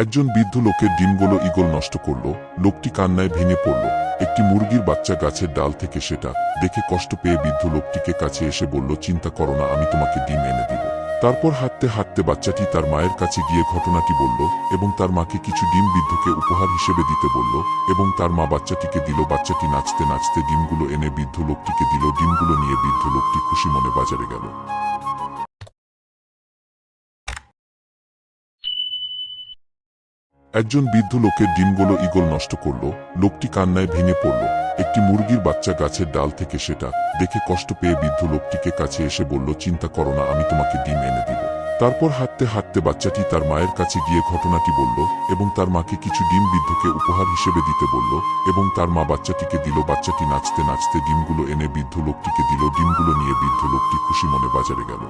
একজন বৃদ্ধ লোকের ডিমগুলো ঈগল নষ্ট করল। লোকটি কান্নায় ভেঙে পড়ল। একটি মুরগির বাচ্চা গাছের ডাল থেকে সেটা দেখে কষ্ট পেয়ে বৃদ্ধ লোকটিকে কাছে এসে বলল, চিন্তা করো না, আমি তোমাকে ডিম এনে দিব। তারপর হাঁটতে হাঁটতে বাচ্চাটি তার মায়ের কাছে গিয়ে ঘটনাটি বলল এবং তার মাকে কিছু ডিম বৃদ্ধকে উপহার হিসেবে দিতে বলল এবং তার মা বাচ্চাটিকে দিল। বাচ্চাটি নাচতে নাচতে ডিমগুলো এনে বৃদ্ধ লোকটিকে দিল। ডিমগুলো নিয়ে বৃদ্ধ লোকটি খুশি মনে বাজারে গেল। একজন বৃদ্ধ লোকের ডিমগুলো ঈগল নষ্ট করল। লোকটি কান্নায় ভেঙে পড়ল। একটি মুরগির বাচ্চা গাছের ডাল থেকে সেটা দেখে কষ্ট পেয়ে বৃদ্ধ লোকটিকে কাছে এসে বলল, চিন্তা করো না, আমি তোমাকে ডিম এনে দিব। তারপর হাঁটতে হাঁটতে বাচ্চাটি তার মায়ের কাছে গিয়ে ঘটনাটি বলল এবং তার মাকে কিছু ডিম বৃদ্ধকে উপহার হিসেবে দিতে বলল এবং তার মা বাচ্চাটিকে দিল। বাচ্চাটি নাচতে নাচতে ডিমগুলো এনে বৃদ্ধ লোকটিকে দিল। ডিমগুলো নিয়ে বৃদ্ধ লোকটি খুশি মনে বাজারে গেল।